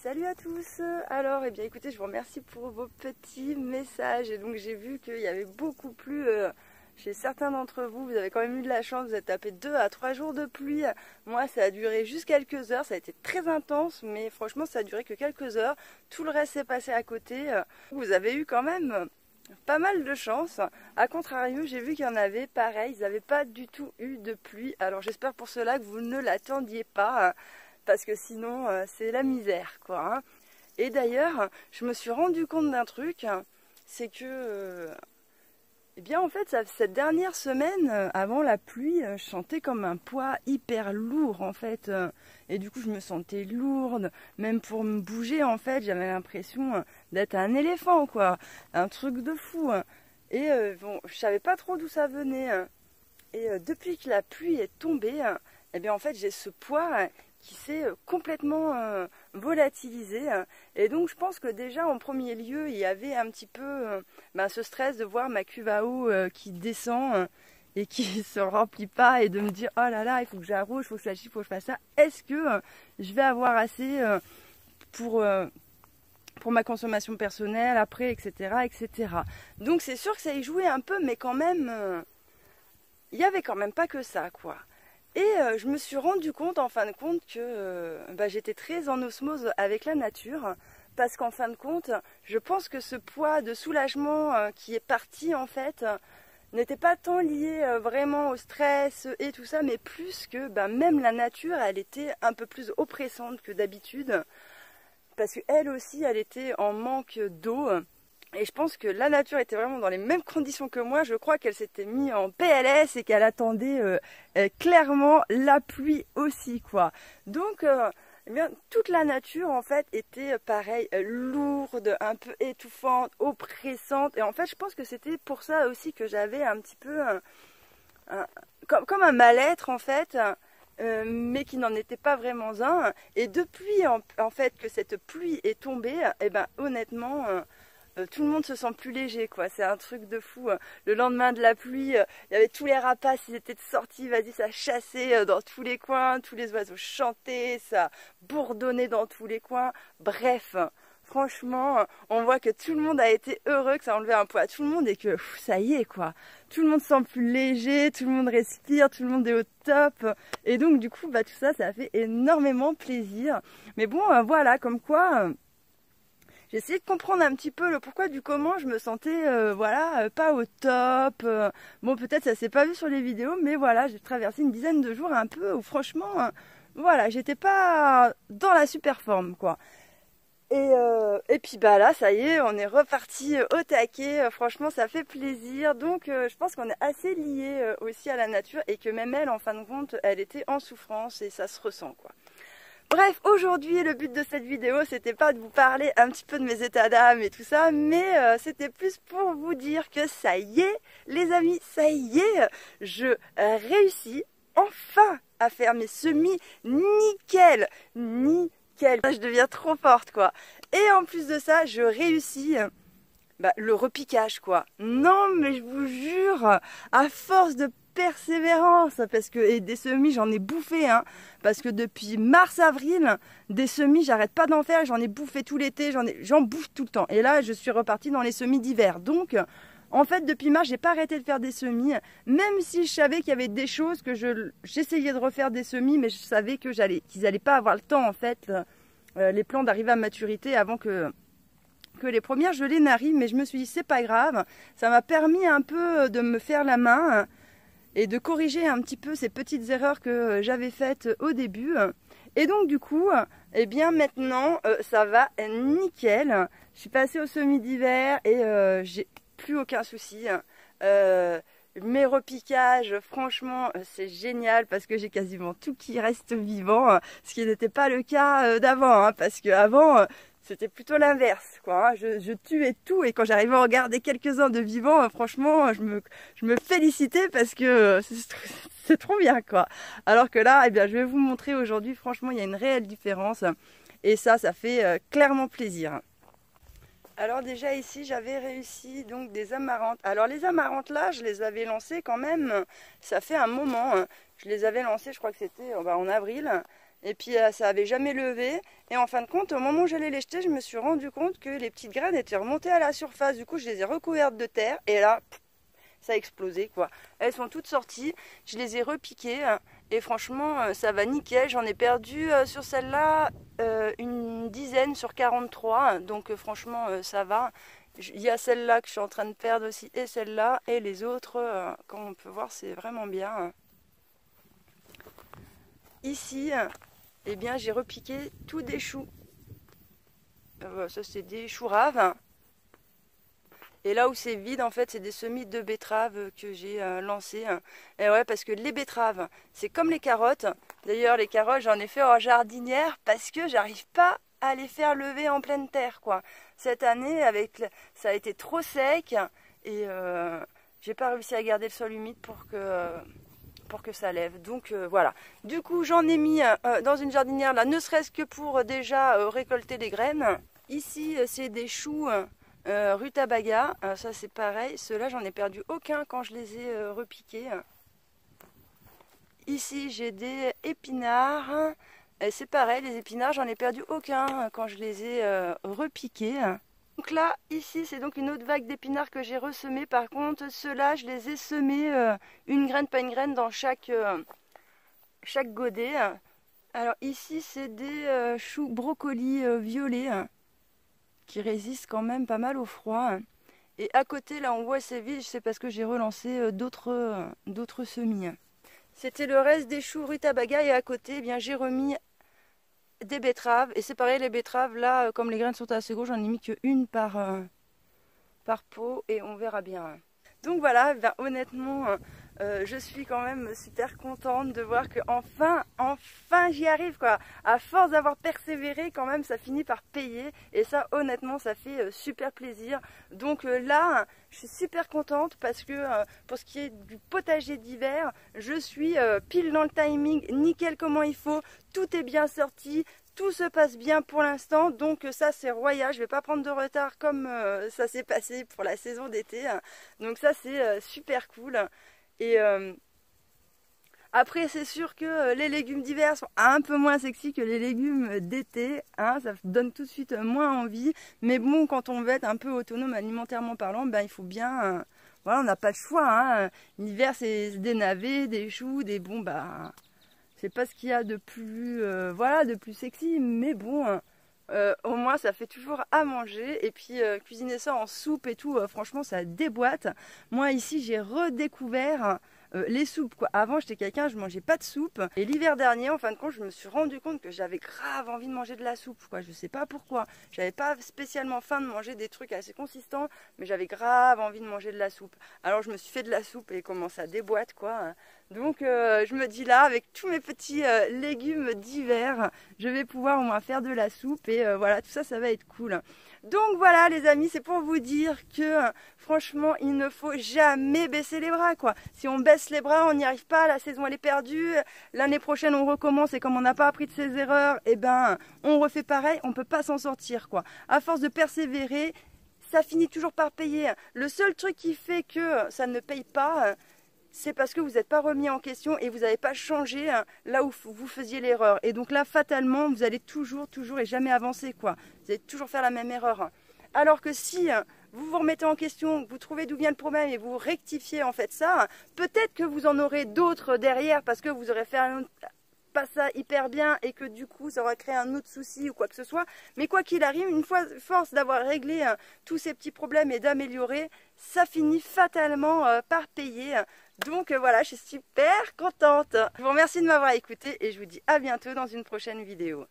Salut à tous. Alors, eh bien écoutez, je vous remercie pour vos petits messages. Et donc j'ai vu qu'il y avait beaucoup plu chez certains d'entre vous. Vous avez quand même eu de la chance, vous avez tapé 2 à 3 jours de pluie. Moi, ça a duré juste quelques heures, ça a été très intense, mais franchement, ça a duré que quelques heures. Tout le reste s'est passé à côté. Vous avez eu quand même pas mal de chance. A contrario, j'ai vu qu'il y en avait pareil, ils n'avaient pas du tout eu de pluie. Alors j'espère pour cela que vous ne l'attendiez pas. Parce que sinon c'est la misère quoi. Et d'ailleurs je me suis rendu compte d'un truc, c'est que eh bien en fait cette dernière semaine avant la pluie, je sentais comme un poids hyper lourd en fait, et du coup je me sentais lourde, même pour me bouger en fait j'avais l'impression d'être un éléphant quoi, un truc de fou. Et bon, je savais pas trop d'où ça venait, et depuis que la pluie est tombée, eh bien en fait j'ai ce poids qui s'est complètement volatilisé. Et donc je pense que déjà en premier lieu il y avait un petit peu ce stress de voir ma cuve à eau qui descend et qui se remplit pas, et de me dire oh là là il faut que j'arrose, il faut que je fasse ci, il faut que je fasse ça. Est-ce que je vais avoir assez pour ma consommation personnelle après, etc. etc. Donc c'est sûr que ça y jouait un peu, mais quand même il n'y avait quand même pas que ça quoi. Et je me suis rendu compte en fin de compte que j'étais très en osmose avec la nature, parce qu'en fin de compte je pense que ce poids de soulagement qui est parti en fait n'était pas tant lié vraiment au stress et tout ça, mais plus que même la nature elle était un peu plus oppressante que d'habitude, parce qu'elle aussi elle était en manque d'eau. Et je pense que la nature était vraiment dans les mêmes conditions que moi. Je crois qu'elle s'était mise en PLS et qu'elle attendait clairement la pluie aussi, quoi. Donc, eh bien, toute la nature, en fait, était pareil, lourde, un peu étouffante, oppressante. Et en fait, je pense que c'était pour ça aussi que j'avais un petit peu comme un mal-être, en fait, mais qui n'en était pas vraiment un. Et depuis, en fait, que cette pluie est tombée, eh ben, honnêtement... tout le monde se sent plus léger quoi, c'est un truc de fou. Le lendemain de la pluie, il y avait tous les rapaces, ils étaient sortis, vas-y ça chassait dans tous les coins, tous les oiseaux chantaient, ça bourdonnait dans tous les coins. Bref, franchement, on voit que tout le monde a été heureux, que ça a enlevé un poids à tout le monde et que ça y est quoi. Tout le monde se sent plus léger, tout le monde respire, tout le monde est au top. Et donc du coup, tout ça, ça a fait énormément plaisir. Mais bon, voilà, comme quoi... J'ai essayé de comprendre un petit peu le pourquoi du comment je me sentais pas au top. Bon, peut-être ça s'est pas vu sur les vidéos, mais voilà, j'ai traversé une dizaine de jours un peu où franchement, voilà, j'étais pas dans la super forme quoi. Et puis là, ça y est, on est reparti au taquet. Franchement, ça fait plaisir. Donc, je pense qu'on est assez liés aussi à la nature, et que même elle, en fin de compte, elle était en souffrance et ça se ressent quoi. Bref, aujourd'hui, le but de cette vidéo, c'était pas de vous parler un petit peu de mes états d'âme et tout ça, mais c'était plus pour vous dire que ça y est, les amis, ça y est, je réussis enfin à faire mes semis nickel, nickel. Je deviens trop forte, quoi. Et en plus de ça, je réussis... le repiquage quoi. Non mais je vous jure, à force de persévérance, parce que et des semis j'en ai bouffé parce que depuis mars-avril des semis j'arrête pas d'en faire, j'en ai bouffé tout l'été, j'en bouffe tout le temps, et là je suis repartie dans les semis d'hiver. Donc en fait depuis mars j'ai pas arrêté de faire des semis, même si je savais qu'il y avait des choses que j'essayais de refaire des semis, mais je savais que qu'ils allaient pas avoir le temps en fait, les plants d'arriver à maturité avant que les premières je les narie. Mais je me suis dit c'est pas grave, ça m'a permis un peu de me faire la main et de corriger un petit peu ces petites erreurs que j'avais faites au début. Et donc du coup, eh bien maintenant ça va nickel. Je suis passée au semis d'hiver et j'ai plus aucun souci. Mes repiquages, franchement, c'est génial parce que j'ai quasiment tout qui reste vivant, ce qui n'était pas le cas d'avant, parce qu'avant c'était plutôt l'inverse, quoi. Je tuais tout, et quand j'arrivais à regarder quelques-uns de vivants, franchement, je me félicitais parce que c'est trop bien, quoi. Alors que là, eh bien, je vais vous montrer aujourd'hui, franchement, il y a une réelle différence, et ça fait clairement plaisir. Alors déjà ici j'avais réussi donc des amarantes. Alors les amarantes là je les avais lancées quand même, ça fait un moment. Je les avais lancées, je crois que c'était en avril. Et puis ça avait jamais levé. Et en fin de compte, au moment où j'allais les jeter, je me suis rendu compte que les petites graines étaient remontées à la surface. Du coup, je les ai recouvertes de terre. Et là, ça a explosé quoi. Elles sont toutes sorties. Je les ai repiquées. Et franchement, ça va nickel. J'en ai perdu sur celle-là une dizaine sur 43. Donc franchement, ça va. Il y a celle-là que je suis en train de perdre aussi. Et celle-là. Et les autres, comme on peut voir, c'est vraiment bien. Ici, eh bien, j'ai repiqué tous des choux. Ça, c'est des choux raves. Et là où c'est vide, en fait, c'est des semis de betteraves que j'ai lancés. Et ouais, parce que les betteraves, c'est comme les carottes. D'ailleurs, les carottes, j'en ai fait en jardinière parce que j'arrive pas à les faire lever en pleine terre, quoi. Cette année, ça a été trop sec et j'ai pas réussi à garder le sol humide pour que ça lève. Donc voilà. Du coup, j'en ai mis dans une jardinière là, ne serait-ce que pour déjà récolter les graines. Ici, c'est des choux rutabaga. Ça, c'est pareil. Ceux-là, j'en ai perdu aucun quand je les ai repiqués. Ici, j'ai des épinards. C'est pareil, les épinards, j'en ai perdu aucun quand je les ai repiqués. Donc là, ici, c'est donc une autre vague d'épinards que j'ai ressemés. Par contre, ceux-là, je les ai semés une graine, pas une graine, dans chaque godet. Alors ici, c'est des choux brocolis violets qui résistent quand même pas mal au froid. Et à côté, là, on voit c'est vide, c'est parce que j'ai relancé d'autres semis. C'était le reste des choux rutabaga et à côté, eh bien, j'ai remis des betteraves. Et c'est pareil, les betteraves, là, comme les graines sont assez grosses, j'en ai mis qu'une par pot et on verra bien. Donc voilà, ben, honnêtement, je suis quand même super contente de voir que enfin j'y arrive quoi. À force d'avoir persévéré, quand même, ça finit par payer. Et ça, honnêtement, ça fait super plaisir. Donc là, je suis super contente parce que pour ce qui est du potager d'hiver, je suis pile dans le timing, nickel comment il faut. Tout est bien sorti. Tout se passe bien pour l'instant, donc ça c'est royal, je ne vais pas prendre de retard comme ça s'est passé pour la saison d'été. Donc ça c'est super cool. Et après c'est sûr que les légumes d'hiver sont un peu moins sexy que les légumes d'été, hein, ça donne tout de suite moins envie. Mais bon, quand on veut être un peu autonome alimentairement parlant, ben, il faut bien... voilà, on n'a pas le choix. Hein. L'hiver c'est des navets, des choux, des bons... Bah, c'est pas ce qu'il y a de plus, voilà, de plus sexy, mais bon, au moins ça fait toujours à manger. Et puis cuisiner ça en soupe et tout, franchement ça déboîte. Moi ici j'ai redécouvert les soupes quoi. Avant j'étais quelqu'un, je mangeais pas de soupe. Et l'hiver dernier, en fin de compte, je me suis rendu compte que j'avais grave envie de manger de la soupe quoi. Je sais pas pourquoi. J'avais pas spécialement faim de manger des trucs assez consistants, mais j'avais grave envie de manger de la soupe. Alors je me suis fait de la soupe et comment ça déboîte quoi. Donc je me dis là, avec tous mes petits légumes d'hiver, je vais pouvoir au moins faire de la soupe et voilà, tout ça, ça va être cool. Donc voilà les amis, c'est pour vous dire que franchement, il ne faut jamais baisser les bras quoi. Si on baisse les bras, on n'y arrive pas, la saison elle est perdue, l'année prochaine on recommence et comme on n'a pas appris de ses erreurs, eh ben on refait pareil, on ne peut pas s'en sortir quoi. À force de persévérer, ça finit toujours par payer. Le seul truc qui fait que ça ne paye pas, c'est parce que vous n'êtes pas remis en question et vous n'avez pas changé là où vous faisiez l'erreur. Et donc là, fatalement, vous allez toujours et jamais avancer, quoi. Vous allez toujours faire la même erreur. Alors que si vous vous remettez en question, vous trouvez d'où vient le problème et vous rectifiez en fait ça, peut-être que vous en aurez d'autres derrière parce que vous aurez fait pas ça hyper bien et que du coup ça aura créé un autre souci ou quoi que ce soit. Mais quoi qu'il arrive, une fois force d'avoir réglé tous ces petits problèmes et d'améliorer, ça finit fatalement par payer. Donc voilà, je suis super contente. Je vous remercie de m'avoir écouté et je vous dis à bientôt dans une prochaine vidéo.